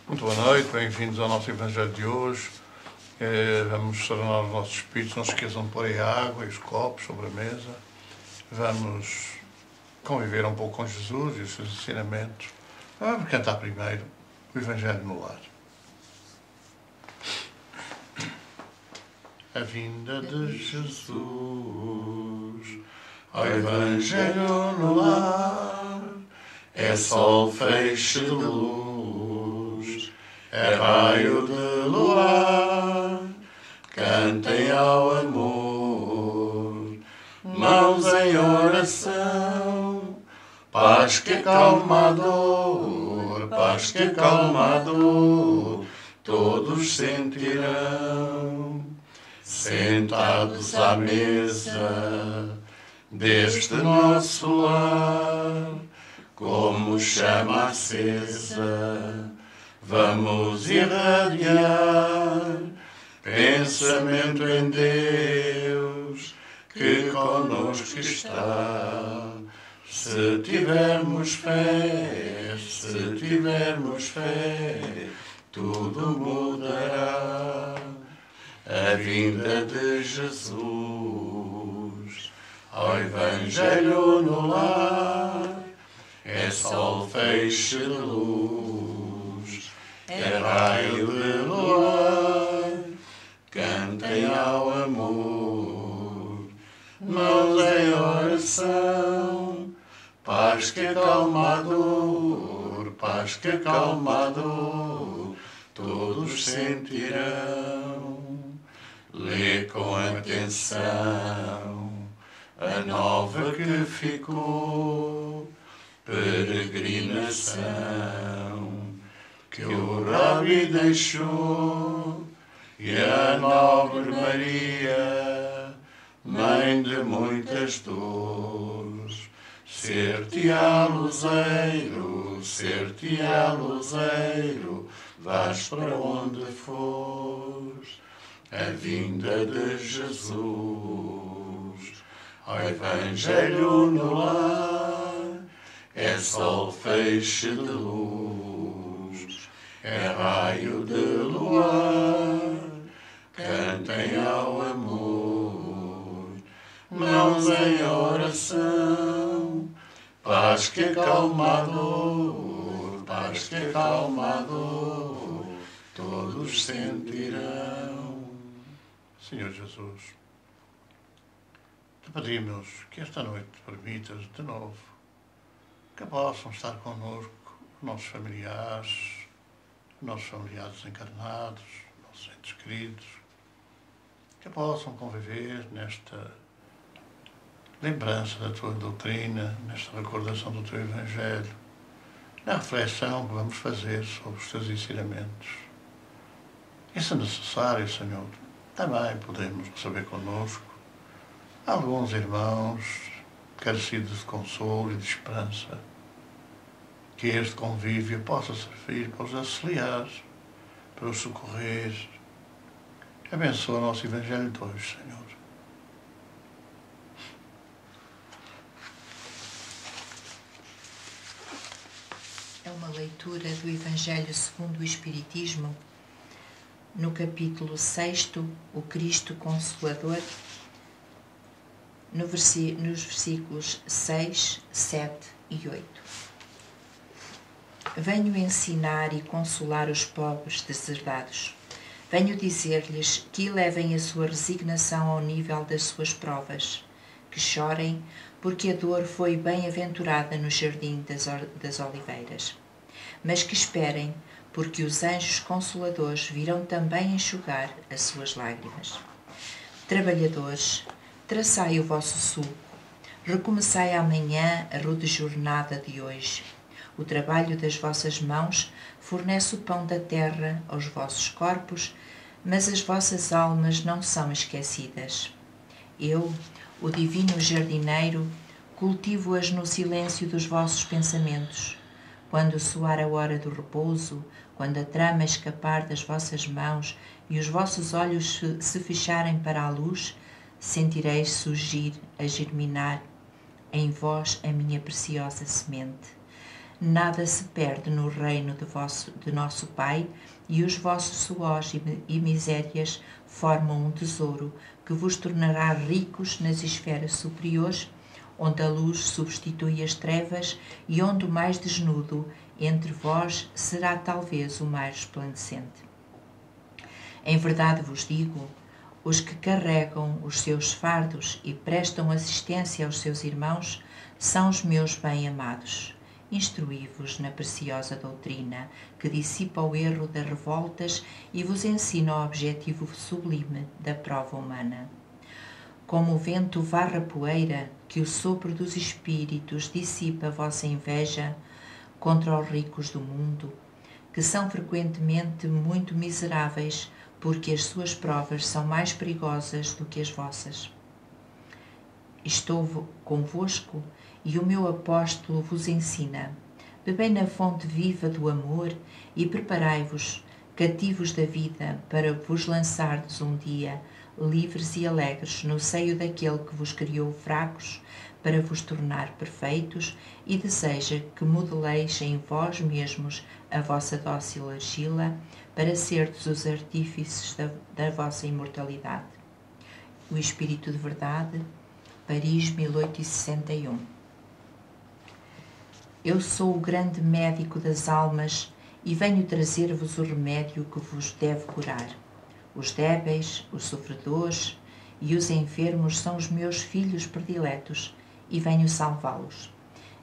Muito boa noite, bem-vindos ao nosso Evangelho de hoje. Vamos serenar os nossos espíritos, não se esqueçam de pôr aí a água e os copos sobre a mesa. Vamos conviver um pouco com Jesus e os seus ensinamentos. Vamos cantar primeiro o Evangelho no lar. A vinda de Jesus, ao Evangelho no lar, é sol, feixe de luz, é raio de luar. Cantem ao amor, mãos em oração, paz que acalma a dor, paz que acalma a dor, todos sentirão. Sentados à mesa deste nosso lar, como chama acesa, vamos irradiar pensamento em Deus, que conosco está. Se tivermos fé, tudo mudará. A vinda de Jesus, ao Evangelho no lar, é sol, feixe de luz, é raio de luar. Cantem ao amor, mãos em oração, paz que acalma a dor, paz que acalma a dor, todos sentirão. Lê com atenção a nova que ficou, peregrinação que o Rabi deixou, e a nobre Maria, mãe de muitas dores, ser-te-á luzeiro, vais para onde fores. A vinda de Jesus, ao Evangelho no lar, é sol, feixe de luz, é raio de luar. Cantem ao amor, mãos em oração, paz que acalma a dor, paz que acalma a dor, todos sentirão. Senhor Jesus, te pedimos que esta noite permitas de novo que possam estar connosco os nossos familiares encarnados, nossos entes queridos, que possam conviver nesta lembrança da tua doutrina, nesta recordação do teu Evangelho, na reflexão que vamos fazer sobre os teus ensinamentos. E se necessário, Senhor, também podemos receber connosco alguns irmãos carecidos de consolo e de esperança, que este convívio possa servir para os auxiliar, para os socorrer. Abençoa o nosso Evangelho de hoje, Senhor. É uma leitura do Evangelho segundo o Espiritismo, no capítulo 6, o Cristo Consolador, nos versículos 6, 7 e 8. Venho ensinar e consolar os pobres deserdados. Venho dizer-lhes que elevem a sua resignação ao nível das suas provas, que chorem, porque a dor foi bem-aventurada no jardim das oliveiras. Mas que esperem, porque os anjos consoladores virão também enxugar as suas lágrimas. Trabalhadores, traçai o vosso sulco, recomeçai amanhã a rude jornada de hoje. O trabalho das vossas mãos fornece o pão da terra aos vossos corpos, mas as vossas almas não são esquecidas. Eu, o divino jardineiro, cultivo-as no silêncio dos vossos pensamentos. Quando soar a hora do repouso, quando a trama escapar das vossas mãos e os vossos olhos se fecharem para a luz, sentireis surgir, a germinar em vós a minha preciosa semente. Nada se perde no reino de nosso Pai, e os vossos suores e misérias formam um tesouro que vos tornará ricos nas esferas superiores, onde a luz substitui as trevas e onde o mais desnudo entre vós será talvez o mais resplandecente. Em verdade vos digo, os que carregam os seus fardos e prestam assistência aos seus irmãos são os meus bem-amados. Instruí-vos na preciosa doutrina que dissipa o erro das revoltas e vos ensina o objetivo sublime da prova humana. Como o vento varre a poeira, que o sopro dos espíritos dissipa a vossa inveja contra os ricos do mundo, que são frequentemente muito miseráveis, porque as suas provas são mais perigosas do que as vossas. Estou convosco e o meu apóstolo vos ensina. Bebei na fonte viva do amor e preparai-vos, cativos da vida, para vos lançardes um dia, livres e alegres, no seio daquele que vos criou fracos, para vos tornar perfeitos, e deseja que modeleis em vós mesmos a vossa dócil argila, para serdes os artífices da vossa imortalidade. O Espírito de Verdade, Paris, 1861. Eu sou o grande médico das almas e venho trazer-vos o remédio que vos deve curar. Os débeis, os sofredores e os enfermos são os meus filhos prediletos e venho salvá-los.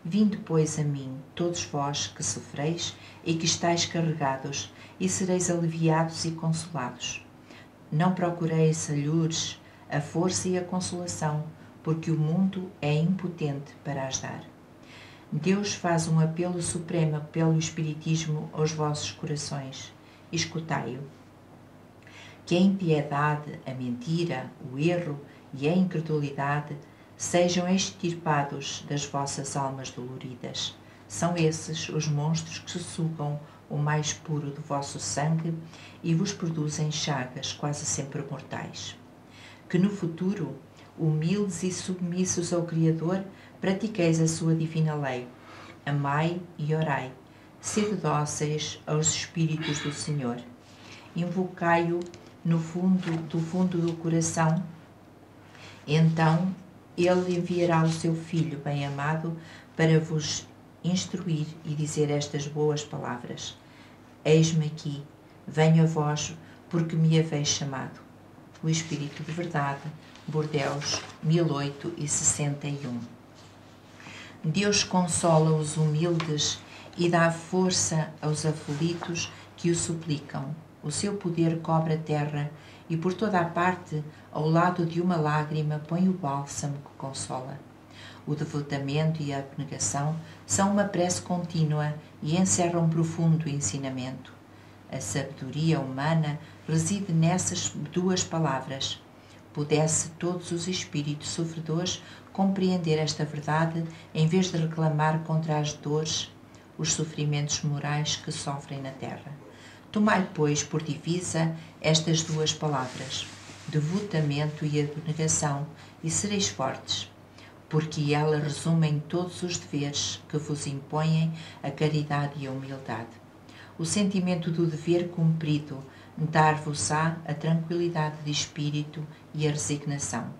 Vinde, pois, a mim, todos vós que sofreis e que estáis carregados, e sereis aliviados e consolados. Não procureis alhures, a força e a consolação, porque o mundo é impotente para as dar. Deus faz um apelo supremo pelo Espiritismo aos vossos corações. Escutai-o. Que a impiedade, a mentira, o erro e a incredulidade sejam extirpados das vossas almas doloridas. São esses os monstros que sugam o mais puro do vosso sangue e vos produzem chagas quase sempre mortais. Que no futuro, humildes e submissos ao Criador, pratiqueis a sua divina lei. Amai e orai. Sede dóceis aos Espíritos do Senhor. Invocai-o do fundo do coração. Então, Ele enviará o seu Filho bem-amado para vos instruir e dizer estas boas palavras. Eis-me aqui, venho a vós, porque me haveis chamado. O Espírito de Verdade, Bordeaux, 1861. Deus consola os humildes e dá força aos aflitos que o suplicam. O seu poder cobre a terra e por toda a parte, ao lado de uma lágrima, põe o bálsamo que consola. O devotamento e a abnegação são uma prece contínua e encerram um profundo ensinamento. A sabedoria humana reside nessas duas palavras. Pudesse todos os espíritos sofredores compreender esta verdade em vez de reclamar contra as dores, os sofrimentos morais que sofrem na terra. Tomai, pois, por divisa estas duas palavras, devotamento e abnegação, e sereis fortes, porque elas resumem todos os deveres que vos impõem a caridade e a humildade. O sentimento do dever cumprido dar-vos-á a tranquilidade de espírito e a resignação.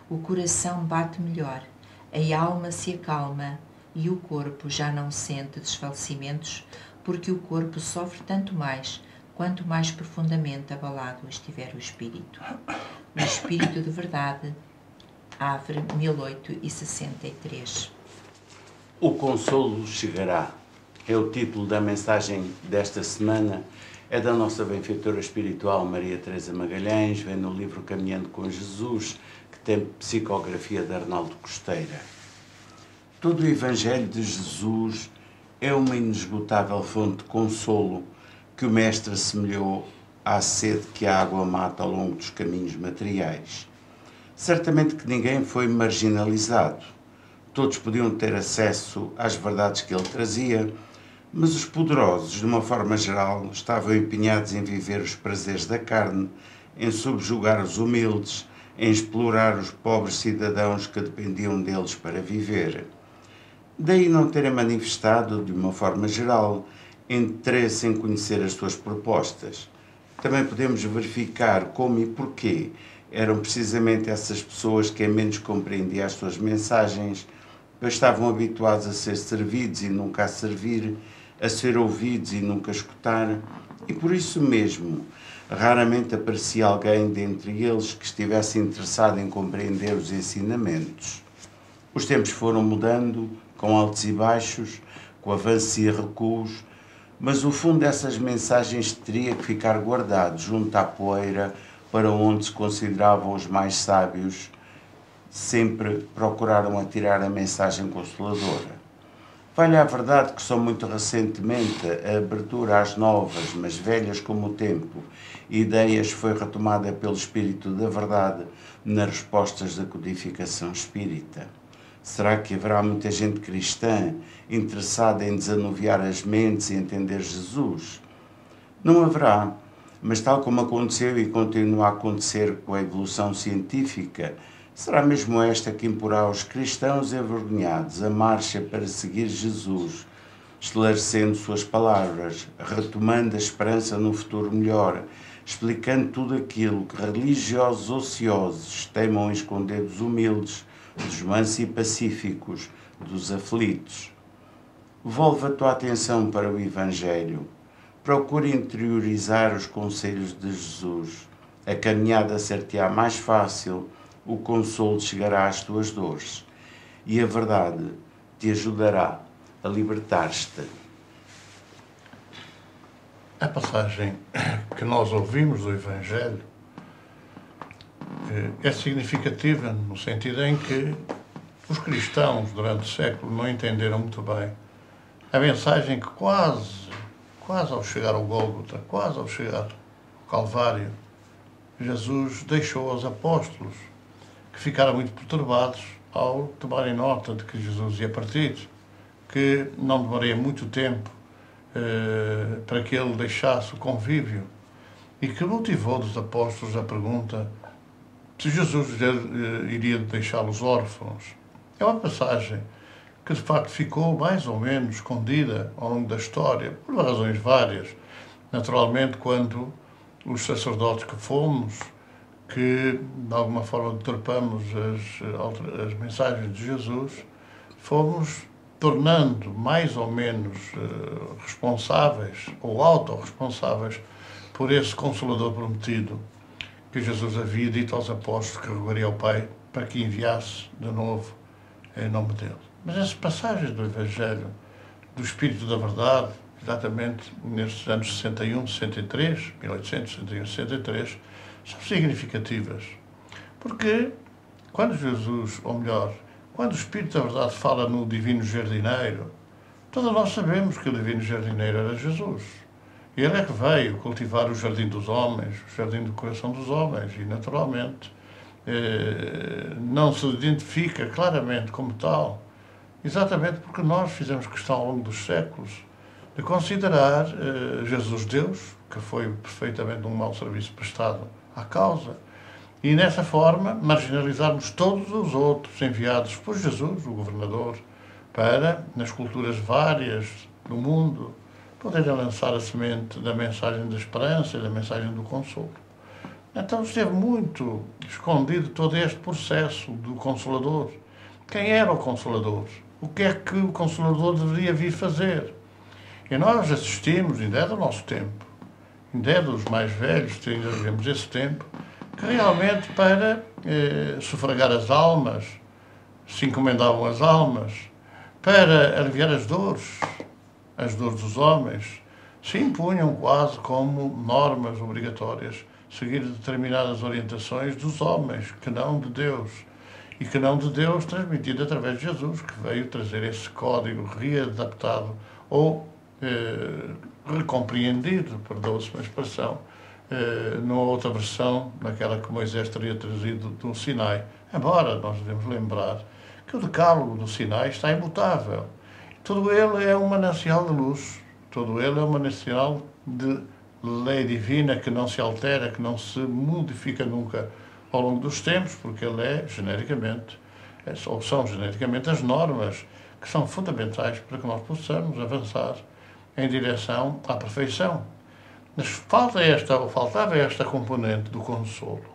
O coração bate melhor, a alma se acalma e o corpo já não sente desfalecimentos, porque o corpo sofre tanto mais, quanto mais profundamente abalado estiver o espírito. O Espírito de Verdade, Havre, 1863. O consolo chegará. É o título da mensagem desta semana. É da nossa benfeitora espiritual Maria Teresa Magalhães, vem no livro Caminhando com Jesus, que tem psicografia de Arnaldo Costeira. Todo o Evangelho de Jesus é uma inesgotável fonte de consolo que o Mestre assemelhou à sede que a água mata ao longo dos caminhos materiais. Certamente que ninguém foi marginalizado. Todos podiam ter acesso às verdades que ele trazia, mas os poderosos, de uma forma geral, estavam empenhados em viver os prazeres da carne, em subjugar os humildes, em explorar os pobres cidadãos que dependiam deles para viver. Daí não terem manifestado, de uma forma geral, interesse em conhecer as suas propostas. Também podemos verificar como e porquê eram precisamente essas pessoas que menos compreendiam as suas mensagens, pois estavam habituados a ser servidos e nunca a servir, a ser ouvidos e nunca a escutar, e por isso mesmo raramente aparecia alguém dentre eles que estivesse interessado em compreender os ensinamentos. Os tempos foram mudando, com altos e baixos, com avanços e recuos, mas o fundo dessas mensagens teria que ficar guardado junto à poeira para onde se consideravam os mais sábios, sempre procuraram atirar a mensagem consoladora. Vale a verdade que só muito recentemente a abertura às novas, mas velhas como o tempo, ideias foi retomada pelo Espírito da Verdade nas respostas da codificação espírita. Será que haverá muita gente cristã interessada em desanuviar as mentes e entender Jesus? Não haverá, mas tal como aconteceu e continua a acontecer com a evolução científica, será mesmo esta que imporá aos cristãos envergonhados a marcha para seguir Jesus, esclarecendo suas palavras, retomando a esperança no futuro melhor, explicando tudo aquilo que religiosos ociosos teimam esconder dos humildes, dos mansos e pacíficos, dos aflitos. Volve a tua atenção para o Evangelho. Procure interiorizar os conselhos de Jesus. A caminhada ser-te-á mais fácil, o consolo chegará às tuas dores e a verdade te ajudará a libertar-te. A passagem que nós ouvimos do Evangelho é significativa no sentido em que os cristãos, durante o século, não entenderam muito bem a mensagem que quase ao chegar ao Gólgota, quase ao chegar ao Calvário, Jesus deixou aos apóstolos, que ficaram muito perturbados ao tomarem nota de que Jesus ia partir, que não demoraria muito tempo para que ele deixasse o convívio, e que motivou dos apóstolos a pergunta se Jesus iria deixá-los órfãos. É uma passagem que, de facto, ficou mais ou menos escondida ao longo da história, por razões várias. Naturalmente, quando os sacerdotes que fomos, que de alguma forma deturpamos as mensagens de Jesus, fomos tornando mais ou menos responsáveis ou autorresponsáveis por esse Consolador prometido que Jesus havia dito aos apóstolos que rogaria ao Pai para que enviasse de novo em nome dele. Mas essas passagens do Evangelho, do Espírito da Verdade, exatamente nestes anos 61, 63, 1861, 63, são significativas. Porque quando Jesus, ou melhor, quando o Espírito da Verdade fala no Divino Jardineiro, todos nós sabemos que o Divino Jardineiro era Jesus. Ele é que veio cultivar o jardim dos homens, o jardim do coração dos homens, e naturalmente não se identifica claramente como tal, exatamente porque nós fizemos questão ao longo dos séculos de considerar Jesus Deus, que foi perfeitamente um mau serviço prestado à causa, e nessa forma marginalizarmos todos os outros enviados por Jesus, o governador, para, nas culturas várias do mundo, poderem lançar a semente da mensagem da esperança e da mensagem do consolo. Então esteve muito escondido todo este processo do Consolador. Quem era o Consolador? O que é que o Consolador deveria vir fazer? E nós assistimos, ainda é do nosso tempo, ainda é dos mais velhos, ainda vivemos esse tempo, que realmente para sufragar as almas, se encomendavam as almas, para aliviar as dores dos homens, se impunham quase como normas obrigatórias, seguir determinadas orientações dos homens, que não de Deus. E que não de Deus transmitido através de Jesus, que veio trazer esse código readaptado ou recompreendido, perdoa-se uma expressão, numa outra versão, naquela que Moisés teria trazido do Sinai. Embora nós devemos lembrar que o decálogo do Sinai está imutável. Todo ele é um manancial de luz, todo ele é um manancial de lei divina que não se altera, que não se modifica nunca ao longo dos tempos, porque ele é genericamente, ou são genericamente as normas que são fundamentais para que nós possamos avançar em direção à perfeição. Mas faltava esta componente do consolo.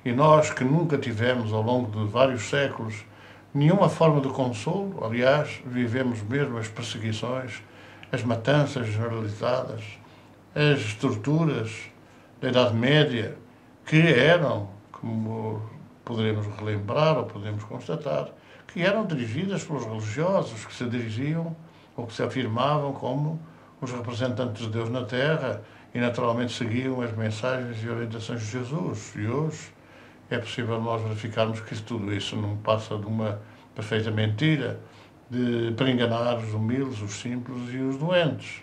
E nós que nunca tivemos, ao longo de vários séculos, nenhuma forma de consolo, aliás, vivemos mesmo as perseguições, as matanças generalizadas, as torturas da Idade Média, que eram, como poderemos relembrar ou podemos constatar, que eram dirigidas pelos religiosos, que se dirigiam ou que se afirmavam como os representantes de Deus na Terra e naturalmente seguiam as mensagens e orientações de Jesus. E hoje é possível nós verificarmos que tudo isso não passa de uma perfeita mentira para enganar os humildes, os simples e os doentes.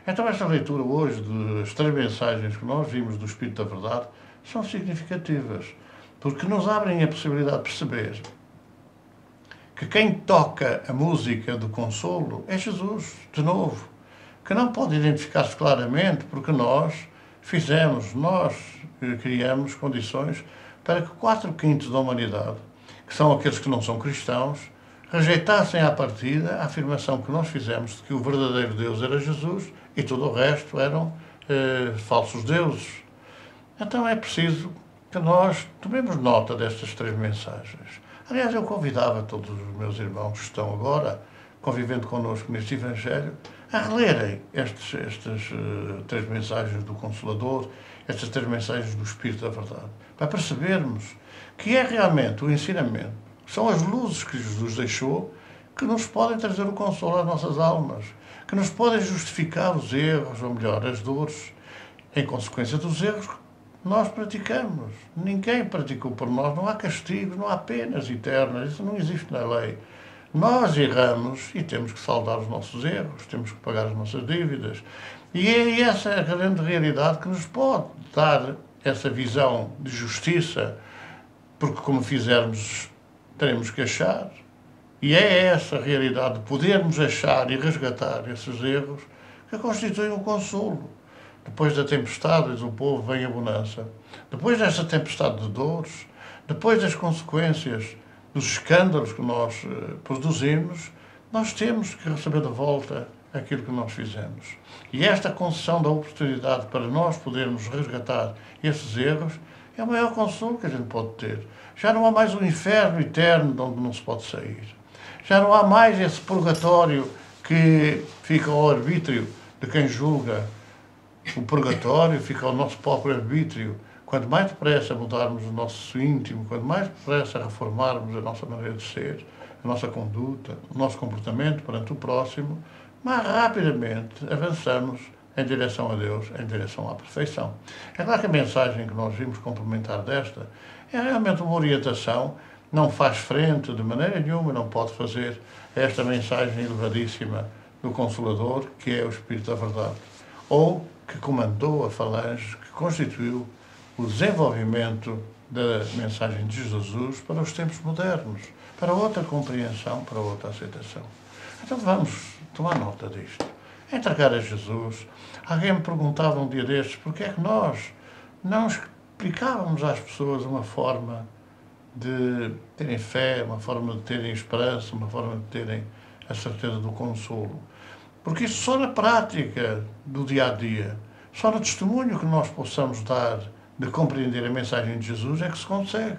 Então esta leitura hoje das 3 mensagens que nós vimos do Espírito da Verdade são significativas, porque nos abrem a possibilidade de perceber que quem toca a música do consolo é Jesus, de novo, que não pode identificar-se claramente porque nós criamos condições para que 4/5 da humanidade, que são aqueles que não são cristãos, rejeitassem à partida a afirmação que nós fizemos de que o verdadeiro Deus era Jesus e todo o resto eram falsos deuses. Então é preciso que nós tomemos nota destas 3 mensagens. Aliás, eu convidava todos os meus irmãos que estão agora convivendo connosco neste Evangelho a relerem estas 3 mensagens do Consolador, estas 3 mensagens do Espírito da Verdade, para percebermos que é realmente o ensinamento, são as luzes que Jesus deixou, que nos podem trazer o consolo às nossas almas, que nos podem justificar os erros, ou melhor, as dores, em consequência dos erros que nós praticamos. Ninguém praticou por nós, não há castigos, não há penas eternas, isso não existe na lei. Nós erramos e temos que saldar os nossos erros, temos que pagar as nossas dívidas. E é essa a grande realidade que nos pode dar essa visão de justiça, porque como fizermos, teremos que achar. E é essa a realidade de podermos achar e resgatar esses erros que constituem um consolo. Depois da tempestade, diz o povo, vem a bonança. Depois dessa tempestade de dores, depois das consequências dos escândalos que nós produzimos, nós temos que receber de volta aquilo que nós fizemos. E esta concessão da oportunidade para nós podermos resgatar esses erros é o maior consolo que a gente pode ter. Já não há mais um inferno eterno de onde não se pode sair. Já não há mais esse purgatório que fica ao arbítrio de quem julga. O purgatório fica ao nosso próprio arbítrio. Quanto mais depressa mudarmos o nosso íntimo, quanto mais depressa reformarmos a nossa maneira de ser, a nossa conduta, o nosso comportamento perante o próximo, mais rapidamente avançamos em direção a Deus, em direção à perfeição. É claro que a mensagem que nós vimos complementar desta é realmente uma orientação, não faz frente de maneira nenhuma, não pode fazer esta mensagem elevadíssima do Consolador, que é o Espírito da Verdade, ou que comandou a falange, que constituiu o desenvolvimento da mensagem de Jesus para os tempos modernos, para outra compreensão, para outra aceitação. Então vamos tomar nota disto. Entregar a Jesus. Alguém me perguntava um dia destes porque é que nós não explicávamos às pessoas uma forma de terem fé, uma forma de terem esperança, uma forma de terem a certeza do consolo. Porque isso só na prática do dia-a-dia, só no testemunho que nós possamos dar de compreender a mensagem de Jesus é que se consegue.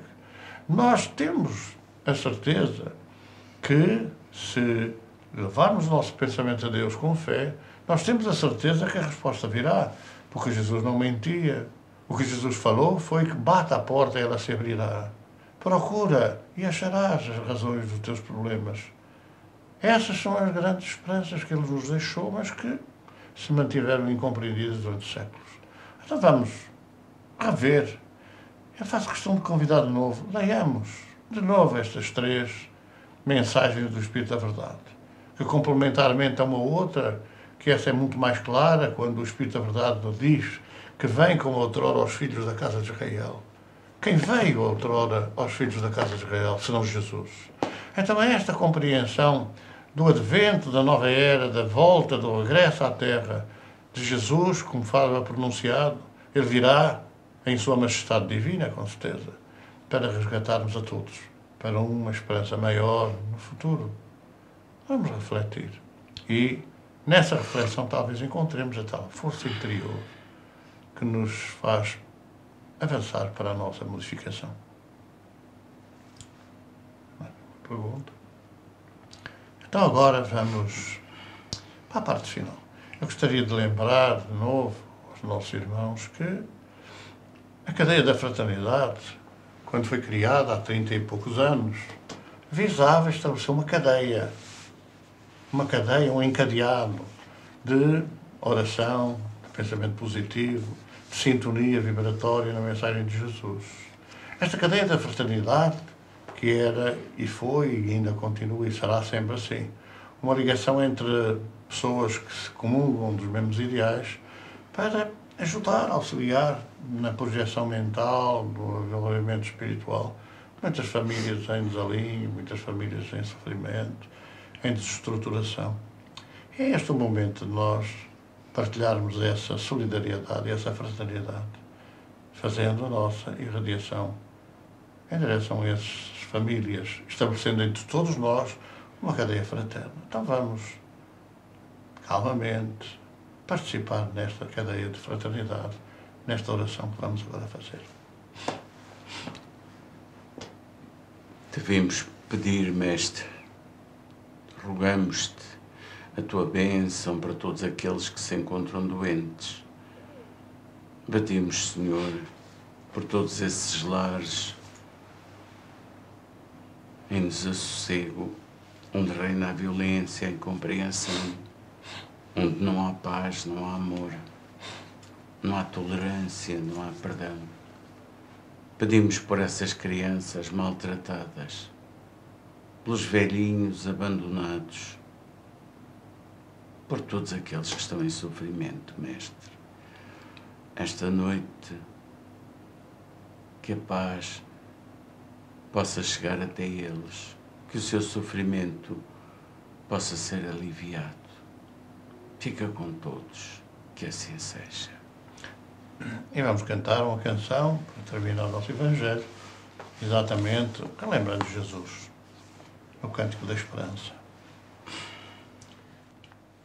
Nós temos a certeza que, se levarmos o nosso pensamento a Deus com fé, nós temos a certeza que a resposta virá, porque Jesus não mentia. O que Jesus falou foi que bata à porta e ela se abrirá. Procura e acharás as razões dos teus problemas. Essas são as grandes esperanças que Ele nos deixou, mas que se mantiveram incompreendidas durante séculos. Então vamos rever. Eu faço questão de convidar de novo. Leiamos de novo estas 3 mensagens do Espírito da Verdade, que complementarmente a uma outra, que essa é muito mais clara, quando o Espírito da Verdade nos diz que vem como outrora aos filhos da casa de Israel. Quem veio outrora aos filhos da casa de Israel, senão Jesus? Então é esta compreensão do advento, da nova era, da volta, do regresso à terra de Jesus, como fala pronunciado. Ele virá em sua majestade divina, com certeza, para resgatar-nos a todos, para uma esperança maior no futuro. Vamos refletir. E nessa reflexão talvez encontremos a tal força interior que nos faz avançar para a nossa modificação. Pergunta. Então agora vamos para a parte final. Eu gostaria de lembrar de novo aos nossos irmãos que a cadeia da fraternidade, quando foi criada há 30 e poucos anos, visava estabelecer uma cadeia, um encadeado de oração, de pensamento positivo, de sintonia vibratória na mensagem de Jesus. Esta cadeia da fraternidade, que era e foi e ainda continua e será sempre assim, uma ligação entre pessoas que se comungam dos mesmos ideais para ajudar, auxiliar na projeção mental, no desenvolvimento espiritual. Muitas famílias em desalinho, muitas famílias em sofrimento, em desestruturação. É este o momento de nós partilharmos essa solidariedade, essa fraternidade, fazendo a nossa irradiação em direção a essas famílias, estabelecendo entre todos nós uma cadeia fraterna. Então vamos, calmamente, participar nesta cadeia de fraternidade, nesta oração que vamos agora fazer. Devemos pedir, Mestre, rogamos-te a tua bênção para todos aqueles que se encontram doentes. Pedimos, Senhor, por todos esses lares em desassossego, onde reina a violência, a incompreensão, onde não há paz, não há amor, não há tolerância, não há perdão. Pedimos por essas crianças maltratadas, pelos velhinhos abandonados, por todos aqueles que estão em sofrimento, Mestre. Esta noite, que a paz possa chegar até eles, que o seu sofrimento possa ser aliviado. Fica com todos, que assim seja. E vamos cantar uma canção para terminar o nosso Evangelho, exatamente lembrando Jesus, no Cântico da Esperança.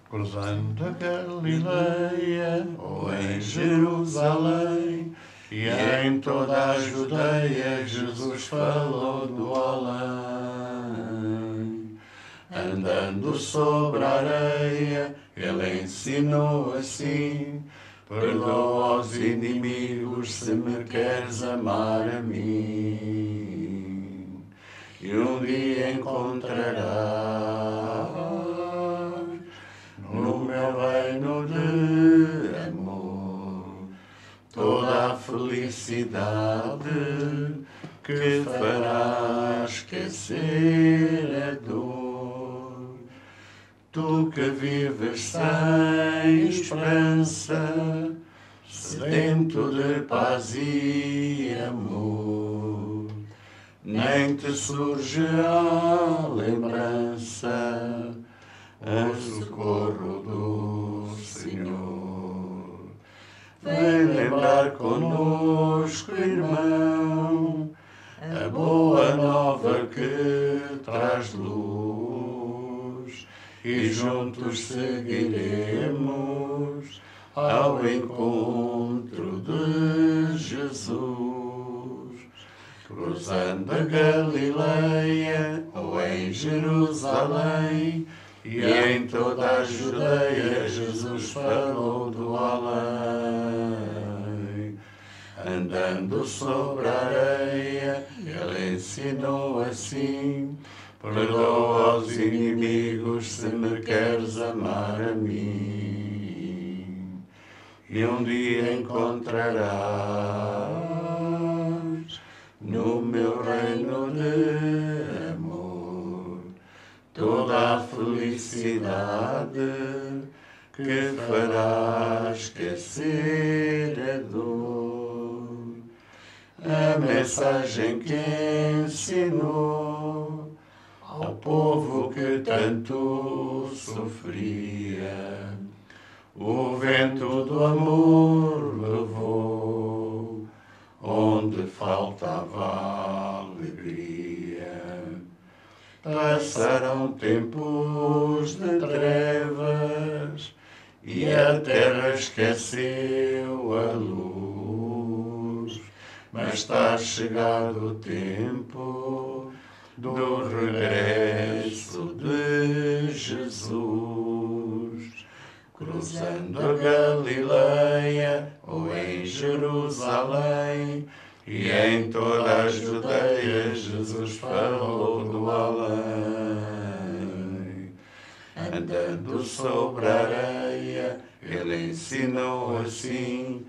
Cruzando a Galileia, ou em Jerusalém, e em toda a Judeia, Jesus falou do além. Andando sobre a areia, ele ensinou assim: perdoa aos inimigos se me queres amar a mim. E um dia encontrarás no meu reino de amor toda a felicidade que fará esquecer a dor. Tu que vives sem esperança, sedento de paz e amor, nem te surge a lembrança, o socorro do Senhor. Vem lembrar conosco, irmão, a boa nova que traz luz, e juntos seguiremos ao encontro de Jesus. Cruzando a Galileia ou em Jerusalém, e em toda a Judeia Jesus falou do além. Andando sobre a areia, ele ensinou assim: perdoa aos inimigos se me queres amar a mim. E um dia encontrarás no meu reino de amor toda a felicidade que fará esquecer a dor. A mensagem que ensinou ao povo que tanto sofria, o vento do amor levou onde faltava alegria. Passaram tempos de trevas e a terra esqueceu a luz, mas está chegado o tempo do regresso de Jesus. Cruzando a Galileia ou em Jerusalém e em toda a Judeia, Jesus falou do além. Andando sobre a areia, ele ensinou assim: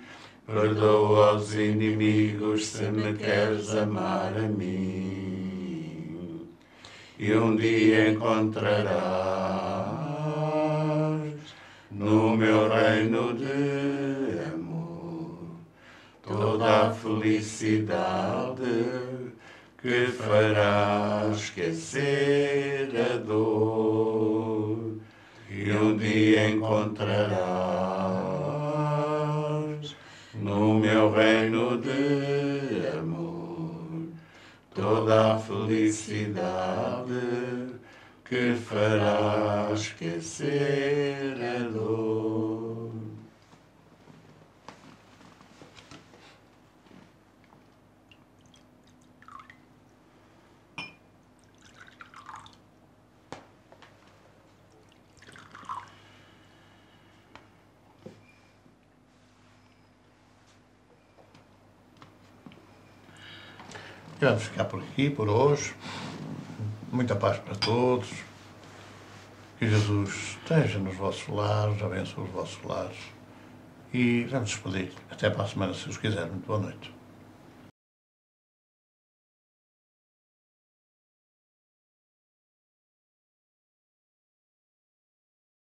perdoa aos inimigos se me queres amar a mim. E um dia encontrarás no meu reino de amor toda a felicidade que fará esquecer a dor. E um dia encontrarás no meu reino de amor toda a felicidade que fará esquecer a dor. E vamos ficar por aqui, por hoje. Muita paz para todos. Que Jesus esteja nos vossos lares, abençoe os vossos lares. E vamos despedir. Até para a semana, se os quiser. Muito boa noite.